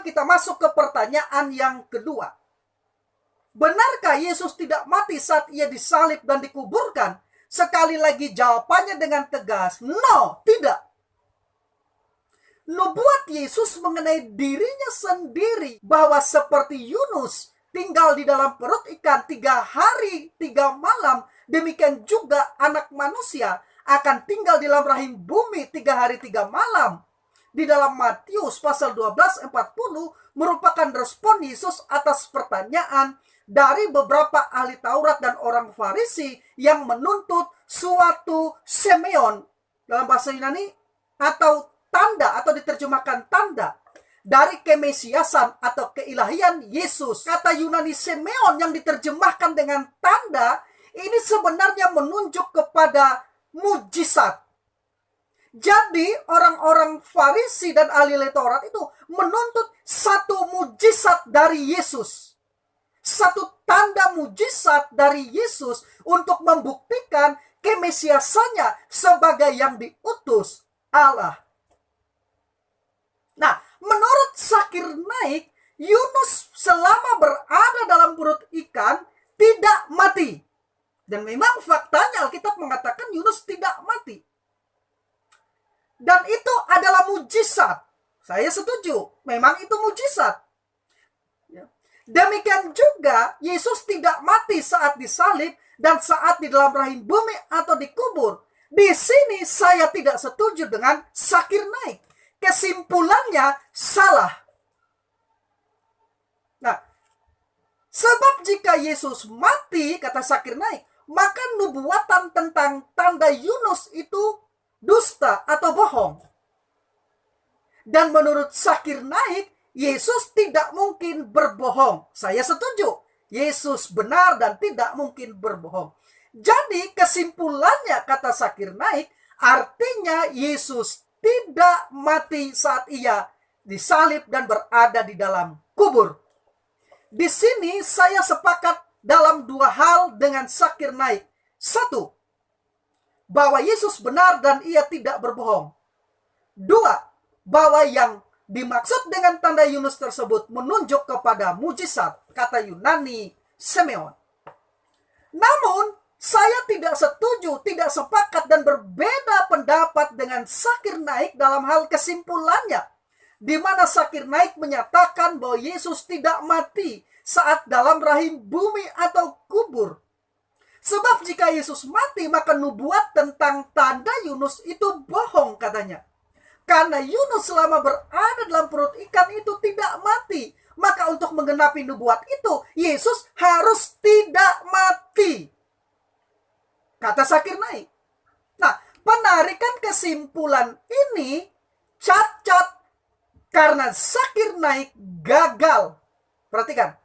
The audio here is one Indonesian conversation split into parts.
sekarang kita masuk ke pertanyaan yang kedua. Benarkah Yesus tidak mati saat ia disalib dan dikuburkan? Sekali lagi jawabannya dengan tegas, no, tidak. Nubuat Yesus mengenai dirinya sendiri bahwa seperti Yunus tinggal di dalam perut ikan 3 hari 3 malam, demikian juga anak manusia akan tinggal di dalam rahim bumi 3 hari 3 malam. Di dalam Matius pasal 12:40 merupakan respon Yesus atas pertanyaan dari beberapa ahli Taurat dan orang Farisi yang menuntut suatu semeon dalam bahasa Yunani, atau tanda, atau diterjemahkan tanda dari kemesiasan atau keilahian Yesus. Kata Yunani semeon yang diterjemahkan dengan tanda ini sebenarnya menunjuk kepada mujizat. Jadi orang-orang Farisi dan ahli Taurat itu menuntut satu mujizat dari Yesus, satu tanda mujizat dari Yesus untuk membuktikan kemesiasannya sebagai yang diutus Allah. Nah, menurut Zakir Naik, Yunus selama berada dalam perut ikan tidak mati. Dan memang faktanya Alkitab mengatakan Yunus tidak mati. Dan itu adalah mujizat. Saya setuju, memang itu mujizat. Demikian juga Yesus tidak mati saat disalib dan saat di dalam rahim bumi atau dikubur. Di sini saya tidak setuju dengan Zakir Naik. Kesimpulannya salah. Nah, sebab jika Yesus mati, kata Zakir Naik, maka nubuatan tentang tanda Yunus itu dusta atau bohong. Dan menurut Zakir Naik, Yesus tidak mungkin berbohong. Saya setuju. Yesus benar dan tidak mungkin berbohong. Jadi kesimpulannya, kata Zakir Naik, artinya Yesus tidak mati saat ia disalib dan berada di dalam kubur. Di sini saya sepakat dalam 2 hal dengan Zakir Naik. 1, bahwa Yesus benar dan ia tidak berbohong. 2, bahwa yang dimaksud dengan tanda Yunus tersebut menunjuk kepada mujizat, kata Yunani semeon. Namun, saya tidak setuju, tidak sepakat dan berbeda pendapat dengan Zakir Naik dalam hal kesimpulannya, di mana Zakir Naik menyatakan bahwa Yesus tidak mati saat dalam rahim bumi atau kubur. Sebab jika Yesus mati, maka nubuat tentang tanda Yunus itu bohong, katanya. Karena Yunus selama berada dalam perut ikan itu tidak mati. Maka untuk menggenapi nubuat itu, Yesus harus tidak mati, kata Zakir Naik. Nah, penarikan kesimpulan ini cacat karena Zakir Naik gagal. Perhatikan,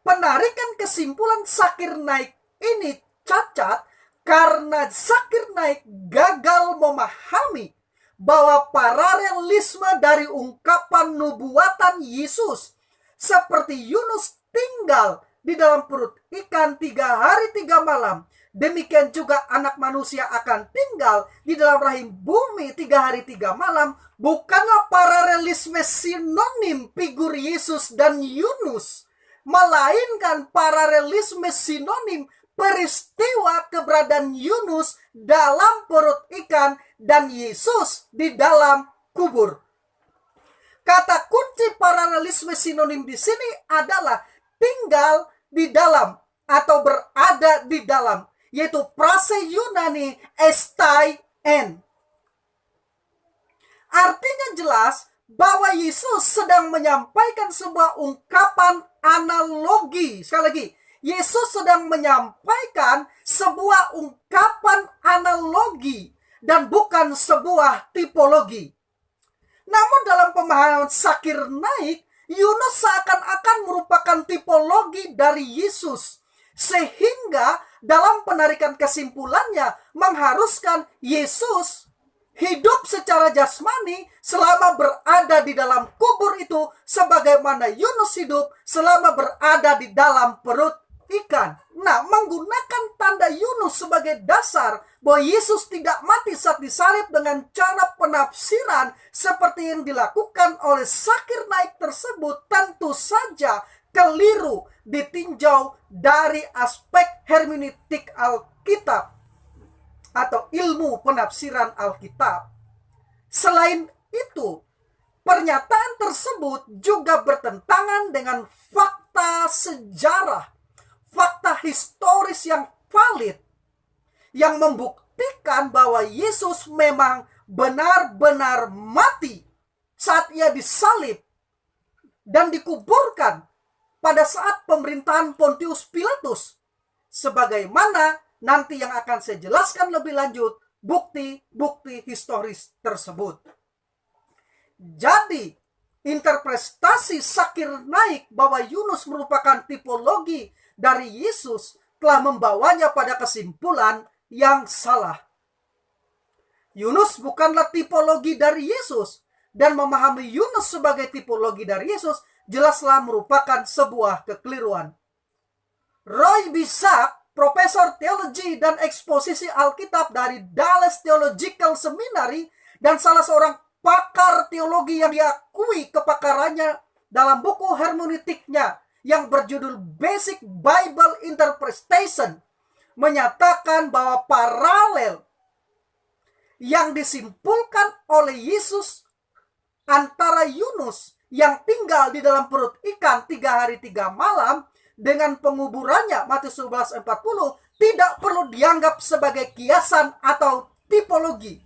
penarikan kesimpulan Zakir Naik ini cacat karena Zakir Naik gagal memahami bahwa paralelisme dari ungkapan nubuatan Yesus seperti Yunus tinggal di dalam perut ikan 3 hari 3 malam, demikian juga anak manusia akan tinggal di dalam rahim bumi 3 hari 3 malam, bukanlah paralelisme sinonim figur Yesus dan Yunus, melainkan paralelisme sinonim peristiwa keberadaan Yunus dalam perut ikan dan Yesus di dalam kubur. Kata kunci paralelisme sinonim di sini adalah tinggal di dalam atau berada di dalam, yaitu prase Yunani estai en. Artinya jelas bahwa Yesus sedang menyampaikan sebuah ungkapan analogi. Sekali lagi, Yesus sedang menyampaikan sebuah ungkapan analogi dan bukan sebuah tipologi. Namun dalam pemahaman Zakir Naik, Yunus seakan-akan merupakan tipologi dari Yesus. Sehingga dalam penarikan kesimpulannya mengharuskan Yesus hidup secara jasmani selama berada di dalam kubur itu, sebagaimana Yunus hidup selama berada di dalam perut ikan. Nah, menggunakan tanda Yunus sebagai dasar bahwa Yesus tidak mati saat disalib dengan cara penafsiran seperti yang dilakukan oleh Zakir Naik tersebut tentu saja keliru ditinjau dari aspek hermeneutik Alkitab atau ilmu penafsiran Alkitab. Selain itu, pernyataan tersebut juga bertentangan dengan fakta sejarah, fakta historis yang valid, yang membuktikan bahwa Yesus memang benar-benar mati saat ia disalib dan dikuburkan pada saat pemerintahan Pontius Pilatus. Sebagaimana nanti yang akan saya jelaskan lebih lanjut bukti-bukti historis tersebut. Jadi, interpretasi Zakir Naik bahwa Yunus merupakan tipologi dari Yesus telah membawanya pada kesimpulan yang salah. Yunus bukanlah tipologi dari Yesus, dan memahami Yunus sebagai tipologi dari Yesus jelaslah merupakan sebuah kekeliruan. Roy Bichat, Profesor Teologi dan Eksposisi Alkitab dari Dallas Theological Seminary dan salah seorang pakar teologi yang diakui kepakarannya dalam buku hermeneutiknya yang berjudul Basic Bible Interpretation, menyatakan bahwa paralel yang disimpulkan oleh Yesus antara Yunus yang tinggal di dalam perut ikan 3 hari 3 malam dengan penguburannya Matius 11:40 tidak perlu dianggap sebagai kiasan atau tipologi.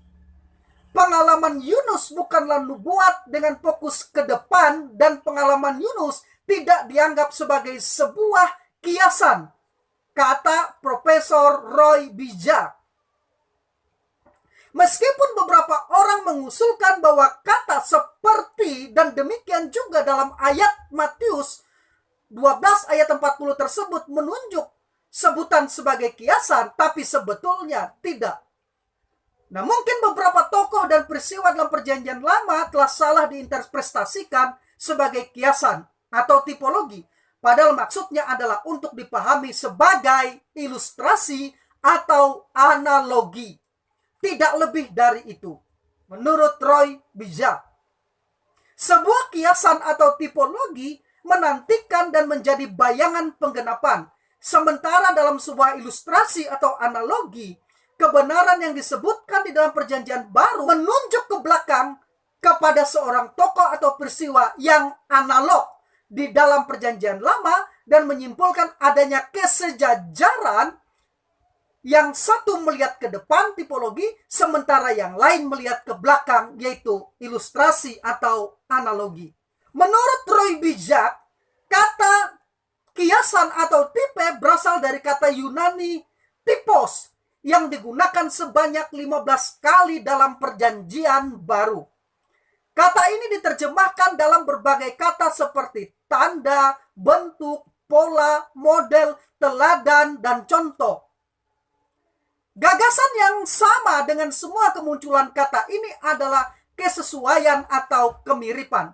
Pengalaman Yunus bukanlah nubuat dengan fokus ke depan, dan pengalaman Yunus tidak dianggap sebagai sebuah kiasan, kata Profesor Roy Bichat. Meskipun beberapa orang mengusulkan bahwa kata seperti dan demikian juga dalam ayat Matius 12 ayat 40 tersebut menunjuk sebutan sebagai kiasan, tapi sebetulnya tidak. Nah, mungkin beberapa tokoh dan peristiwa dalam Perjanjian Lama telah salah diinterpretasikan sebagai kiasan atau tipologi, padahal maksudnya adalah untuk dipahami sebagai ilustrasi atau analogi. Tidak lebih dari itu. Menurut Roy Bichat, sebuah kiasan atau tipologi menantikan dan menjadi bayangan penggenapan. Sementara dalam sebuah ilustrasi atau analogi, kebenaran yang disebutkan di dalam Perjanjian Baru menunjuk ke belakang kepada seorang tokoh atau peristiwa yang analog di dalam Perjanjian Lama dan menyimpulkan adanya kesejajaran. Yang satu melihat ke depan tipologi, sementara yang lain melihat ke belakang, yaitu ilustrasi atau analogi. Menurut Roy Bichat, kata kiasan atau tipe berasal dari kata Yunani typos yang digunakan sebanyak 15 kali dalam Perjanjian Baru. Kata ini diterjemahkan dalam berbagai kata seperti tanda, bentuk, pola, model, teladan, dan contoh. Gagasan yang sama dengan semua kemunculan kata ini adalah kesesuaian atau kemiripan.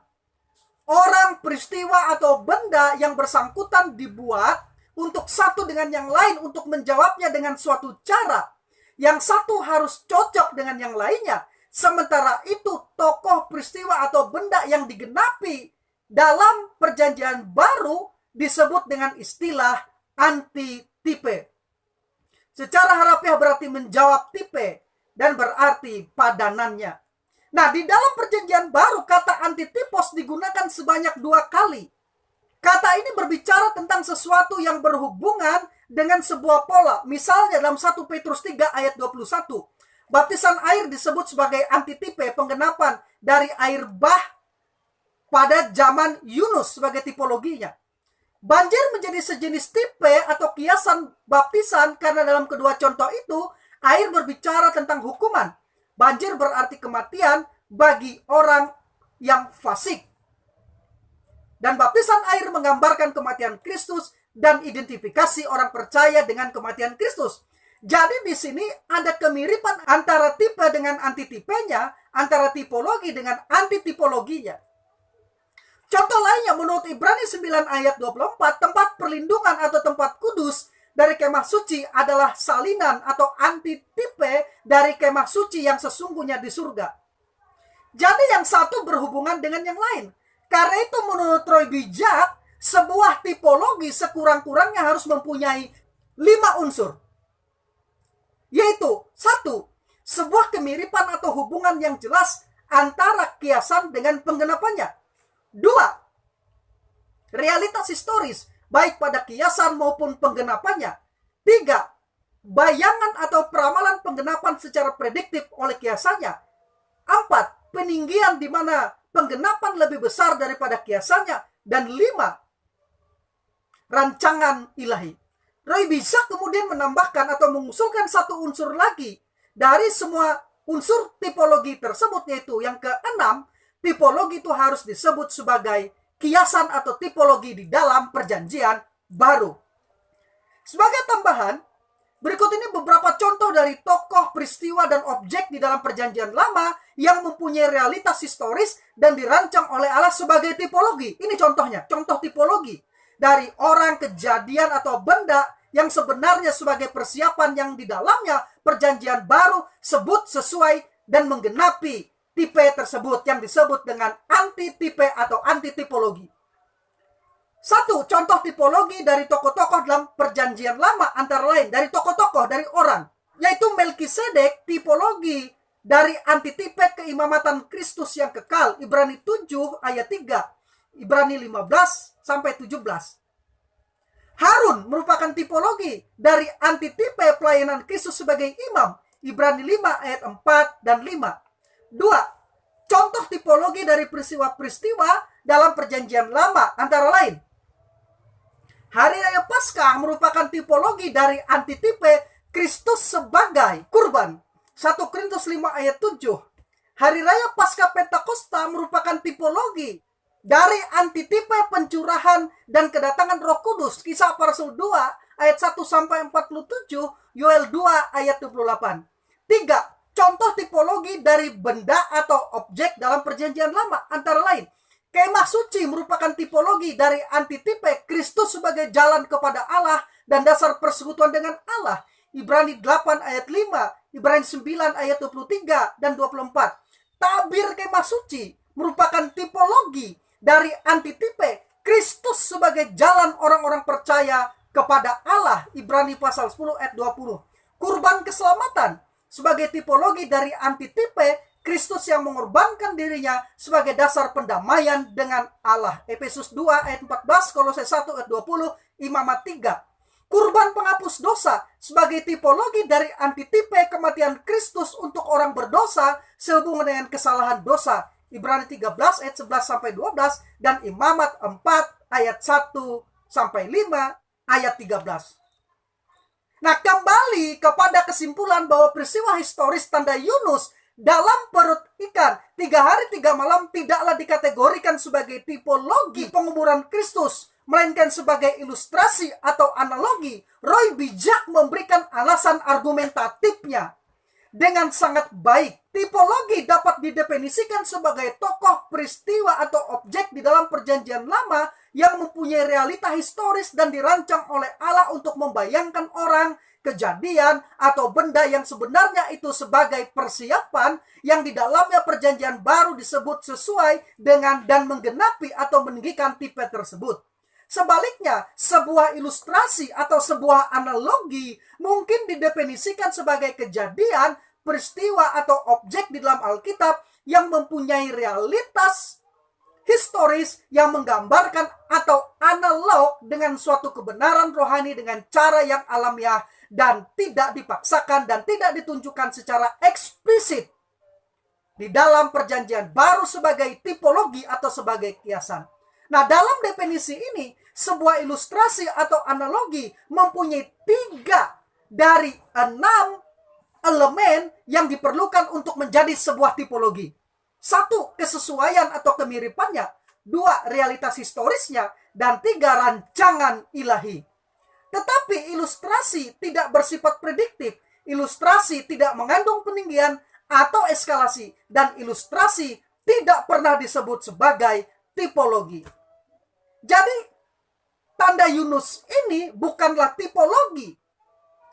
Orang, peristiwa, atau benda yang bersangkutan dibuat untuk satu dengan yang lain untuk menjawabnya dengan suatu cara. Yang satu harus cocok dengan yang lainnya. Sementara itu, tokoh, peristiwa, atau benda yang digenapi dalam Perjanjian Baru disebut dengan istilah antitipe. Secara harafiah berarti menjawab tipe dan berarti padanannya. Nah, di dalam Perjanjian Baru kata antitipos digunakan sebanyak 2 kali. Kata ini berbicara tentang sesuatu yang berhubungan dengan sebuah pola. Misalnya dalam 1 Petrus 3 ayat 21. Baptisan air disebut sebagai antitipe penggenapan dari air bah pada zaman Yunus sebagai tipologinya. Banjir menjadi sejenis tipe atau kiasan baptisan karena dalam kedua contoh itu air berbicara tentang hukuman. Banjir berarti kematian bagi orang yang fasik. Dan baptisan air menggambarkan kematian Kristus dan identifikasi orang percaya dengan kematian Kristus. Jadi di sini ada kemiripan antara tipe dengan antitipenya, antara tipologi dengan antitipologinya. Contoh lainnya menurut Ibrani 9 ayat 24, tempat perlindungan atau tempat kudus dari kemah suci adalah salinan atau antitipe dari kemah suci yang sesungguhnya di surga. Jadi yang satu berhubungan dengan yang lain. Karena itu menurut Roy Bijak, sebuah tipologi sekurang-kurangnya harus mempunyai 5 unsur. Yaitu, 1. Sebuah kemiripan atau hubungan yang jelas antara kiasan dengan penggenapannya. 2. Realitas historis, baik pada kiasan maupun penggenapannya. 3. Bayangan atau peramalan penggenapan secara prediktif oleh kiasannya. 4. Peninggian di mana penggenapan lebih besar daripada kiasannya. Dan 5. Rancangan ilahi. Roy Bijak kemudian menambahkan atau mengusulkan satu unsur lagi dari semua unsur tipologi tersebut, yaitu yang ke-6, tipologi itu harus disebut sebagai kiasan atau tipologi di dalam perjanjian baru. Sebagai tambahan, berikut ini beberapa contoh dari tokoh, peristiwa, dan objek di dalam perjanjian lama yang mempunyai realitas historis dan dirancang oleh Allah sebagai tipologi. Ini contohnya, contoh tipologi dari orang, kejadian, atau benda yang sebenarnya sebagai persiapan yang di dalamnya perjanjian baru sebut sesuai dan menggenapi tipe tersebut yang disebut dengan anti-tipe atau anti-tipologi. 1. Contoh tipologi dari tokoh-tokoh dalam perjanjian lama antara lain dari tokoh-tokoh, dari orang, yaitu Melkisedek, tipologi dari antitipe keimamatan Kristus yang kekal, Ibrani 7 ayat 3, Ibrani 15 sampai 17. Harun merupakan tipologi dari antitipe pelayanan Kristus sebagai imam, Ibrani 5 ayat 4 dan 5. 2. Contoh tipologi dari peristiwa-peristiwa dalam perjanjian lama antara lain, Hari Raya Paskah merupakan tipologi dari antitipe Kristus sebagai kurban, 1 Korintus 5 ayat 7. Hari Raya Paskah Pentakosta merupakan tipologi dari antitipe pencurahan dan kedatangan Roh Kudus, Kisah Para Rasul 2 ayat 1 sampai 47, Yoel 2 ayat 28. 3. Contoh tipologi dari benda atau objek dalam perjanjian lama antara lain, Kemah suci merupakan tipologi dari antitipe Kristus sebagai jalan kepada Allah dan dasar persekutuan dengan Allah, Ibrani 8 ayat 5, Ibrani 9 ayat 23 dan 24. Tabir kemah suci merupakan tipologi dari antitipe Kristus sebagai jalan orang-orang percaya kepada Allah, Ibrani pasal 10 ayat 20. Kurban keselamatan sebagai tipologi dari antitipe Kristus yang mengorbankan dirinya sebagai dasar pendamaian dengan Allah, Efesus 2 ayat 14, Kolose 1 ayat 20, Imamat 3. Kurban penghapus dosa sebagai tipologi dari antitipe kematian Kristus untuk orang berdosa sehubungan dengan kesalahan dosa, Ibrani 13 ayat 11 sampai 12 dan Imamat 4 ayat 1 sampai 5 ayat 13. Nah, kembali kepada kesimpulan bahwa peristiwa historis tanda Yunus dalam perut ikan 3 hari 3 malam tidaklah dikategorikan sebagai tipologi penguburan Kristus, melainkan sebagai ilustrasi atau analogi. Roy Bijak memberikan alasan argumentatifnya dengan sangat baik. Tipologi dapat didefinisikan sebagai tokoh, peristiwa, atau objek di dalam perjanjian lama yang mempunyai realita historis dan dirancang oleh Allah untuk membayangkan orang, kejadian, atau benda yang sebenarnya itu sebagai persiapan yang di dalamnya perjanjian baru disebut sesuai dengan dan menggenapi atau meninggikan tipe tersebut. Sebaliknya, sebuah ilustrasi atau sebuah analogi mungkin didefinisikan sebagai kejadian, peristiwa, atau objek di dalam Alkitab yang mempunyai realitas historis yang menggambarkan atau analog dengan suatu kebenaran rohani dengan cara yang alamiah dan tidak dipaksakan dan tidak ditunjukkan secara eksplisit di dalam perjanjian baru sebagai tipologi atau sebagai kiasan. Nah, dalam definisi ini, sebuah ilustrasi atau analogi mempunyai 3 dari 6 elemen yang diperlukan untuk menjadi sebuah tipologi. 1. Kesesuaian atau kemiripannya. 2. Realitas historisnya. Dan 3. Rancangan ilahi. Tetapi ilustrasi tidak bersifat prediktif. Ilustrasi tidak mengandung peninggian atau eskalasi. Dan ilustrasi tidak pernah disebut sebagai tipologi. Jadi, tanda Yunus ini bukanlah tipologi,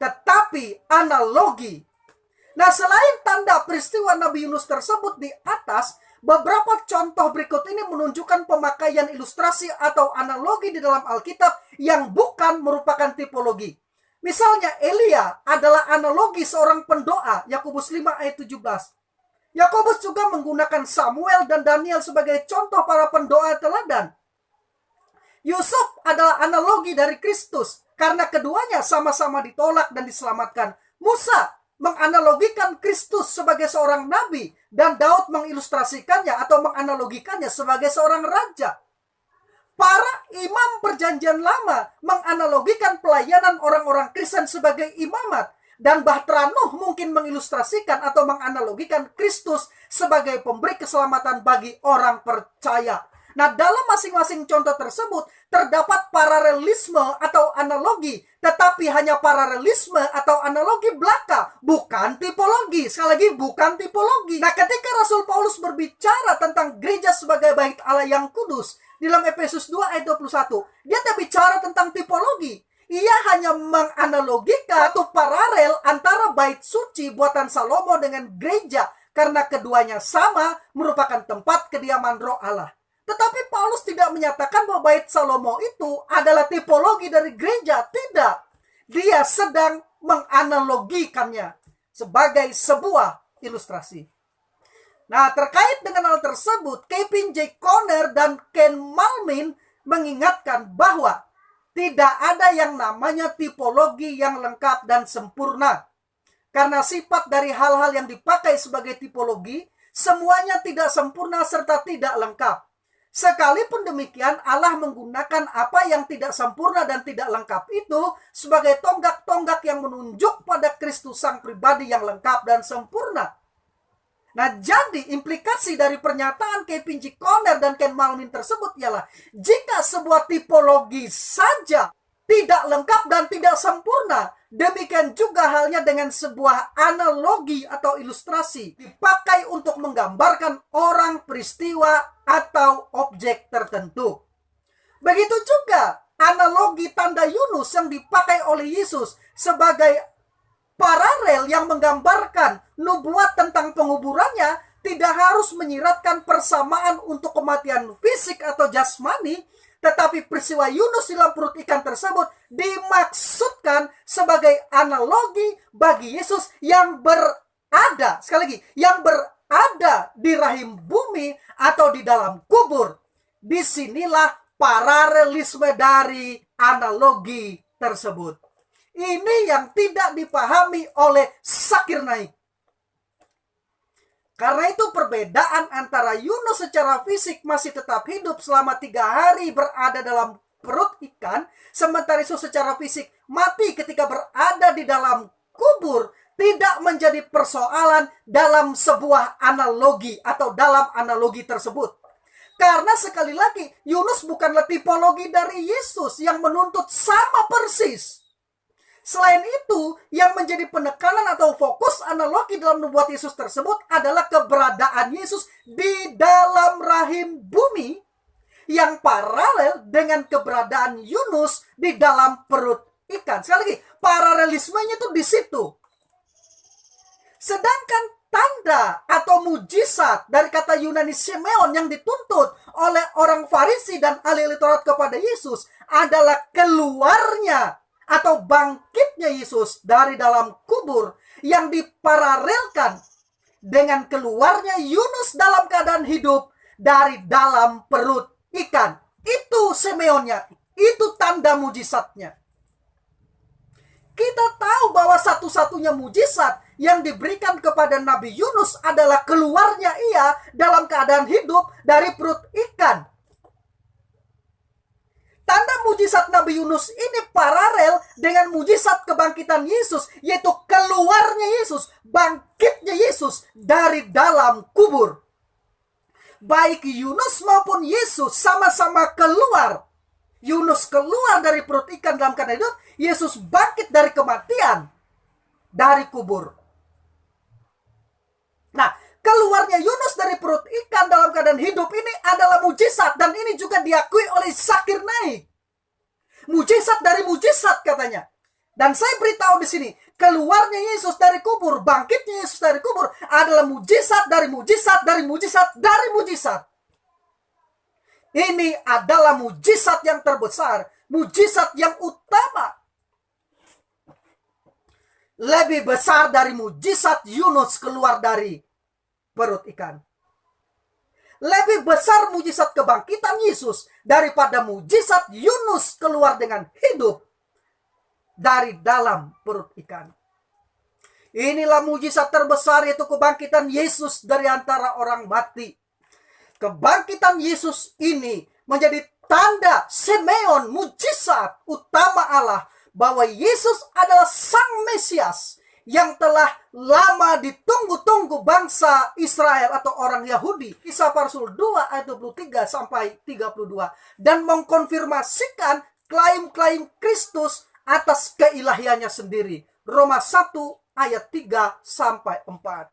tetapi analogi. Nah, selain tanda peristiwa Nabi Yunus tersebut di atas, Beberapa contoh berikut ini menunjukkan pemakaian ilustrasi atau analogi di dalam Alkitab yang bukan merupakan tipologi. Misalnya Elia adalah analogi seorang pendoa, Yakobus 5 ayat 17. Yakobus juga menggunakan Samuel dan Daniel sebagai contoh para pendoa teladan. Yusuf adalah analogi dari Kristus karena keduanya sama-sama ditolak dan diselamatkan. Musa menganalogikan Kristus sebagai seorang nabi dan Daud mengilustrasikannya atau menganalogikannya sebagai seorang raja. Para imam perjanjian lama menganalogikan pelayanan orang-orang Kristen sebagai imamat, dan Bahtera Nuh mungkin mengilustrasikan atau menganalogikan Kristus sebagai pemberi keselamatan bagi orang percaya. Nah, dalam masing-masing contoh tersebut terdapat paralelisme atau analogi, tetapi hanya paralelisme atau analogi belaka, bukan tipologi. Sekali lagi, bukan tipologi. Nah, ketika Rasul Paulus berbicara tentang gereja sebagai bait Allah yang kudus, di dalam Efesus 2 ayat 21, dia tidak bicara tentang tipologi. Ia hanya menganalogikan atau paralel antara bait suci buatan Salomo dengan gereja, karena keduanya sama merupakan tempat kediaman Roh Allah. Tetapi Paulus tidak menyatakan bahwa bait Salomo itu adalah tipologi dari gereja. Tidak. Dia sedang menganalogikannya sebagai sebuah ilustrasi. Nah, terkait dengan hal tersebut, Kevin J. Conner dan Ken Malmin mengingatkan bahwa tidak ada yang namanya tipologi yang lengkap dan sempurna. Karena sifat dari hal-hal yang dipakai sebagai tipologi, semuanya tidak sempurna serta tidak lengkap. Sekalipun demikian, Allah menggunakan apa yang tidak sempurna dan tidak lengkap itu sebagai tonggak-tonggak yang menunjuk pada Kristus Sang Pribadi yang lengkap dan sempurna. Nah, jadi implikasi dari pernyataan Kevin J. Conner dan Ken Malmin tersebut ialah jika sebuah tipologi saja tidak lengkap dan tidak sempurna, demikian juga halnya dengan sebuah analogi atau ilustrasi dipakai untuk menggambarkan orang, peristiwa, atau objek tertentu. Begitu juga analogi tanda Yunus yang dipakai oleh Yesus sebagai paralel yang menggambarkan nubuat tentang penguburannya tidak harus menyiratkan persamaan untuk kematian fisik atau jasmani, tetapi peristiwa Yunus di dalam perut ikan tersebut dimaksudkan sebagai analogi bagi Yesus yang berada, sekali lagi, yang berada di rahim bumi atau di dalam kubur. Disinilah paralelisme dari analogi tersebut. Ini yang tidak dipahami oleh Zakir Naik. Karena itu perbedaan antara Yunus secara fisik masih tetap hidup selama 3 hari berada dalam perut ikan, sementara Yesus secara fisik mati ketika berada di dalam kubur, tidak menjadi persoalan dalam sebuah analogi atau dalam analogi tersebut. Karena sekali lagi, Yunus bukanlah tipologi dari Yesus yang menuntut sama persis. Selain itu, yang menjadi penekanan atau fokus analogi dalam nubuat Yesus tersebut adalah keberadaan Yesus di dalam rahim bumi yang paralel dengan keberadaan Yunus di dalam perut ikan. Sekali lagi, paralelismenya itu di situ. Sedangkan tanda atau mujizat dari kata Yunani Simeon yang dituntut oleh orang Farisi dan ahli Taurat kepada Yesus adalah keluarnya atau bangkitnya Yesus dari dalam kubur yang diparalelkan dengan keluarnya Yunus dalam keadaan hidup dari dalam perut ikan. Itu Simeonnya, itu tanda mujizatnya. Kita tahu bahwa satu-satunya mujizat yang diberikan kepada Nabi Yunus adalah keluarnya ia dalam keadaan hidup dari perut ikan. Tanda mujizat Nabi Yunus ini paralel dengan mujizat kebangkitan Yesus, yaitu keluarnya Yesus, bangkitnya Yesus dari dalam kubur. Baik Yunus maupun Yesus sama-sama keluar. Yunus keluar dari perut ikan dalam keadaan hidup, Yesus bangkit dari kematian, dari kubur. Nah, keluarnya Yunus dari perut ikan dalam keadaan hidup ini adalah mujizat, dan ini juga diakui oleh Zakir Naik. Mujizat dari mujizat katanya. Dan saya beritahu di sini, keluarnya Yesus dari kubur, bangkitnya Yesus dari kubur adalah mujizat dari mujizat dari mujizat dari mujizat. Ini adalah mujizat yang terbesar, mujizat yang utama. Lebih besar dari mujizat Yunus keluar dari perut ikan. Lebih besar mujizat kebangkitan Yesus daripada mujizat Yunus keluar dengan hidup dari dalam perut ikan. Inilah mujizat terbesar, yaitu kebangkitan Yesus dari antara orang mati. Kebangkitan Yesus ini menjadi tanda Simeon, mujizat utama Allah, bahwa Yesus adalah Sang Mesias yang telah lama ditunggu-tunggu bangsa Israel atau orang Yahudi. Kisah para Rasul 2 ayat 23 sampai 32. Dan mengkonfirmasikan klaim-klaim Kristus atas keilahiannya sendiri. Roma 1 ayat 3 sampai 4.